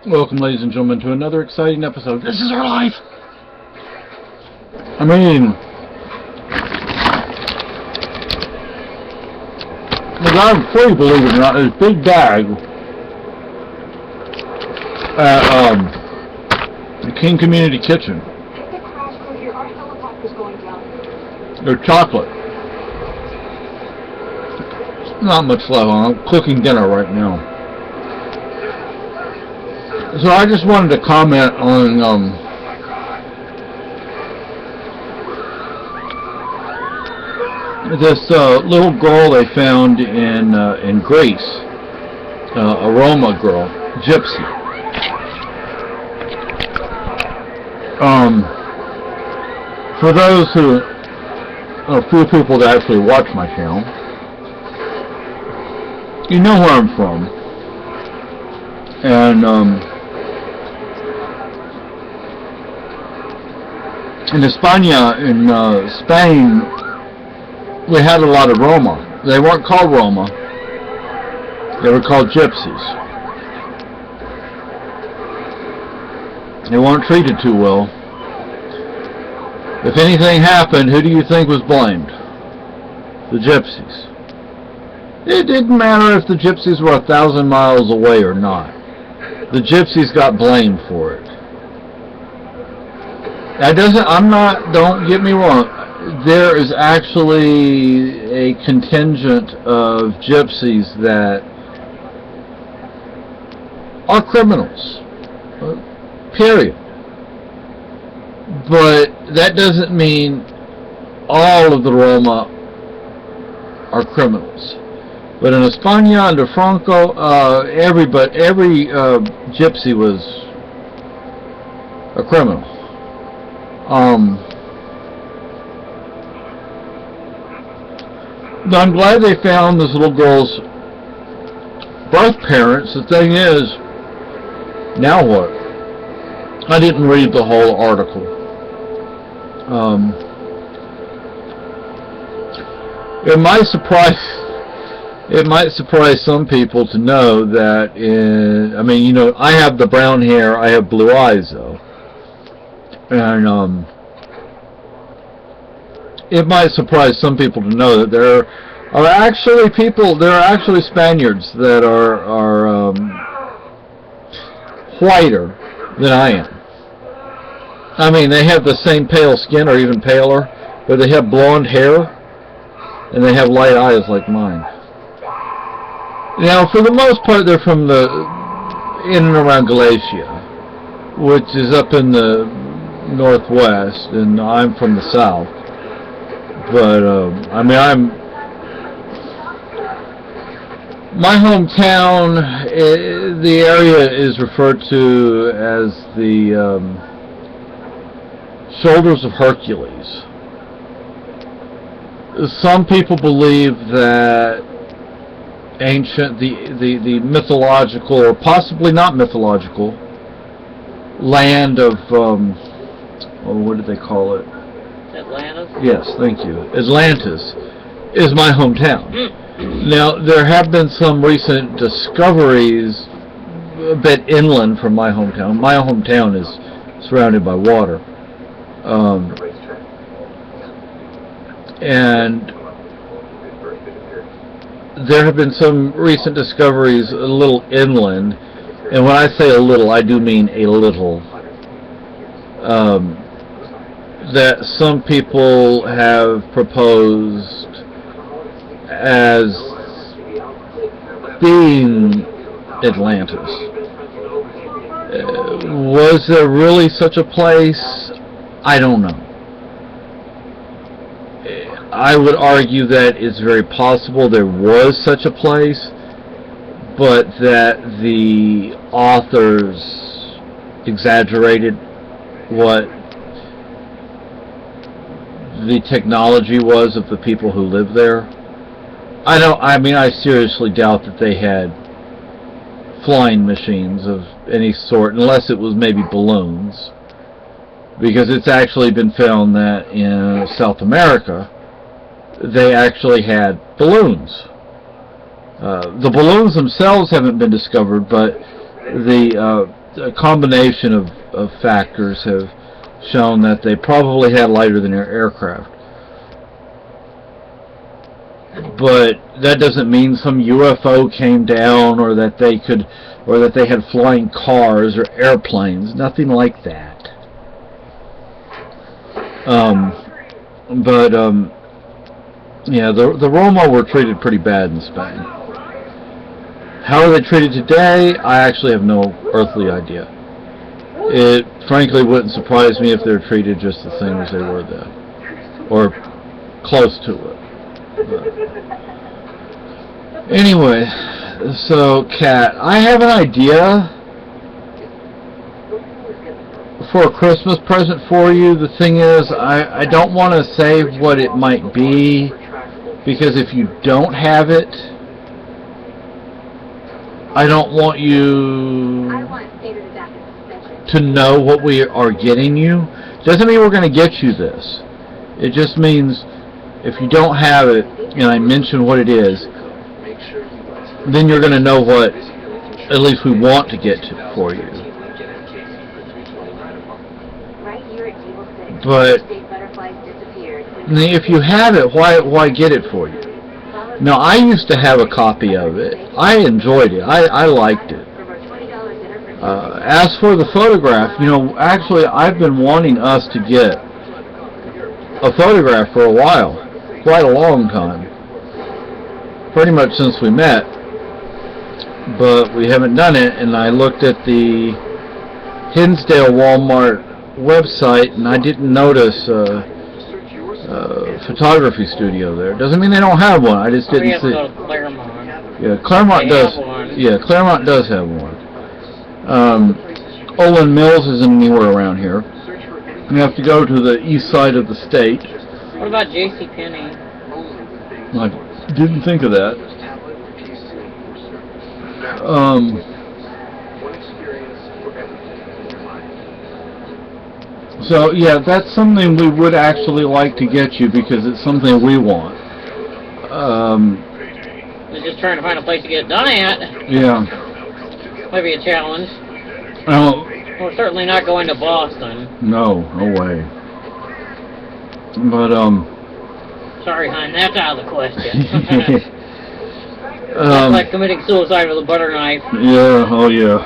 Welcome, ladies and gentlemen, to another exciting episode. This is our life! I mean, the guy free, believe it or not, this big bag at the King Community Kitchen. They're chocolate. Not much left. I'm cooking dinner right now. So I just wanted to comment on this little girl they found in Greece, a Roma girl, Gypsy. For those who, a few people that actually watch my channel, you know where I'm from, and in España, in Spain, we had a lot of Roma. They weren't called Roma. They were called gypsies. They weren't treated too well. If anything happened, who do you think was blamed? The gypsies. It didn't matter if the gypsies were 1,000 miles away or not. The gypsies got blamed for it. That doesn't, don't get me wrong, there is actually a contingent of gypsies that are criminals, period. But that doesn't mean all of the Roma are criminals. But in España, under Franco, every gypsy was a criminal. I'm glad they found this little girl's birth parents. The thing is, now what? I didn't read the whole article. It might surprise some people to know that I have the brown hair, I have blue eyes though. And it might surprise some people to know that there are actually Spaniards that are whiter than I am. I mean, they have the same pale skin or even paler, but they have blonde hair and they have light eyes like mine. Now, for the most part, they're from in and around Galicia, which is up in the northwest, and I'm from the south. But my hometown, the area is referred to as the Shoulders of Hercules. Some people believe that the mythological, or possibly not mythological, land of what did they call it? Atlantis? Yes, thank you. Atlantis is my hometown. Now, there have been some recent discoveries a bit inland from my hometown. My hometown is surrounded by water. And there have been some recent discoveries a little inland. And when I say a little, I do mean a little. That some people have proposed as being Atlantis. Was there really such a place? I don't know. I would argue that it's very possible there was such a place, but that the authors exaggerated what the technology was of the people who lived there. I seriously doubt that they had flying machines of any sort, unless it was maybe balloons, because it's actually been found that in South America they actually had balloons. The balloons themselves haven't been discovered, but the a combination of factors have shown that they probably had lighter than air aircraft. But that doesn't mean some UFO came down, or that they had flying cars or airplanes. Nothing like that. Yeah, the Roma were treated pretty bad in Spain. How are they treated today? I actually have no earthly idea. It frankly wouldn't surprise me if they're treated just the same as they were then, or close to it. But anyway, so Kat, I have an idea for a Christmas present for you. The thing is, I don't want to say what it might be, because if you don't have it, I don't want you to know what we are getting you. Doesn't mean we're going to get you this. It just means if you don't have it, and I mention what it is, then you're going to know what at least we want to get to for you. But if you have it, why get it for you? Now, I used to have a copy of it. I enjoyed it. I liked it. As for the photograph, actually, I've been wanting us to get a photograph for a while, quite a long time, pretty much since we met, but we haven't done it. And I looked at the Hinsdale Walmart website, and I didn't notice photography studio there. Doesn't mean they don't have one. I just didn't see. Yeah, Claremont does. Yeah, Claremont does have one. Olin Mills isn't anywhere around here. You have to go to the east side of the state. What about JCPenney? I didn't think of that. So yeah, that's something we would actually like to get you, because it's something we want. We're just trying to find a place to get it done at. Yeah. Might be a challenge. We're certainly not going to Boston. No way. But sorry, hon, that's out of the question. That's like committing suicide with a butter knife. Yeah. Oh yeah.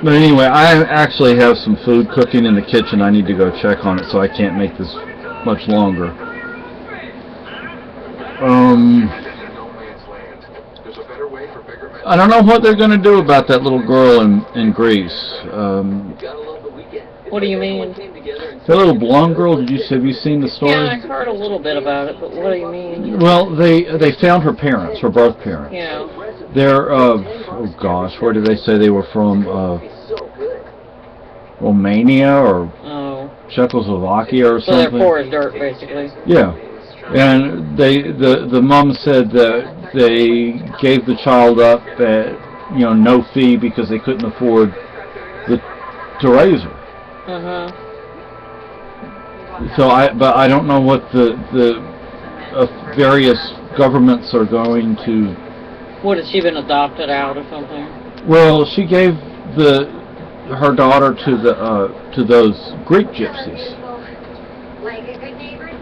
But anyway, I actually have some food cooking in the kitchen. I need to go check on it, so I can't make this much longer. I don't know what they're going to do about that little girl in Greece. What do you mean? The little blonde girl, have you seen the story? Yeah, I've heard a little bit about it, but what do you mean? Well, they found her parents, her birth parents. Yeah. They're, oh gosh, where did they say they were from? Romania or Czechoslovakia or something. So they're poor as dirt, basically. Yeah. And the mom said that they gave the child up at no fee because they couldn't afford to raise her. So I don't know what the various governments are going to. What, has she been adopted out or something? Well, she gave her daughter to those Greek gypsies.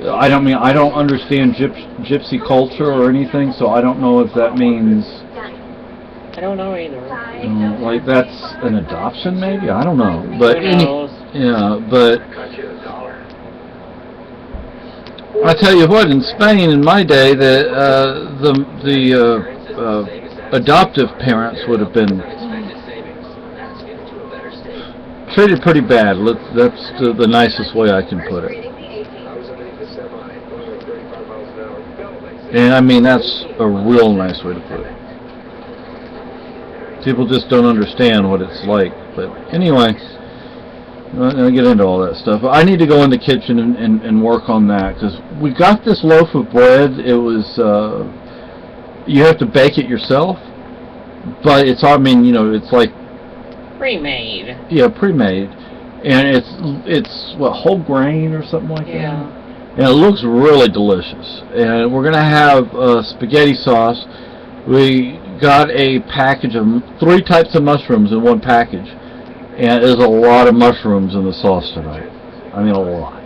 I don't understand gypsy culture or anything, so I don't know if that means. I don't know either. Like that's an adoption, maybe? I don't know. But who knows? but I tell you what, in Spain in my day, the adoptive parents would have been treated pretty bad. That's the nicest way I can put it. And I mean, that's a real nice way to put it. People just don't understand what it's like. But anyway, I'll get into all that stuff. I need to go in the kitchen and work on that, because we got this loaf of bread. It was, you have to bake it yourself, but it's like pre-made. Yeah, pre-made, and it's what, whole grain or something like that. And it looks really delicious. And we're gonna have spaghetti sauce. We got a package of 3 types of mushrooms in one package, and there's a lot of mushrooms in the sauce tonight. I mean, a lot.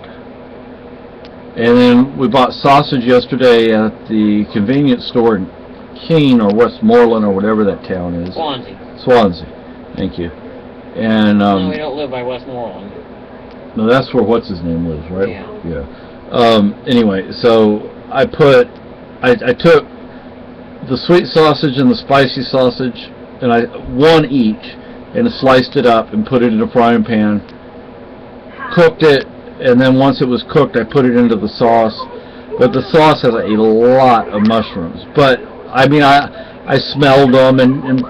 And then we bought sausage yesterday at the convenience store in Keene or Westmoreland or whatever that town is. Swansea. Thank you. And no, we don't live by Westmoreland. No, that's where what's his name lives, right? Yeah. Anyway, so I took the sweet sausage and the spicy sausage, and one each, and sliced it up and put it in a frying pan, cooked it, and then once it was cooked, I put it into the sauce. But the sauce has a lot of mushrooms. But I mean, I smelled them and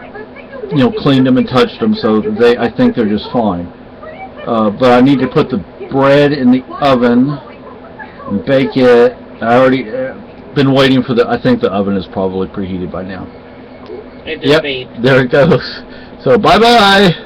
cleaned them and touched them, so I think they're just fine. But I need to put the bread in the oven and bake it. I already been waiting for I think the oven is probably preheated by now. Yep, there it goes. So bye-bye.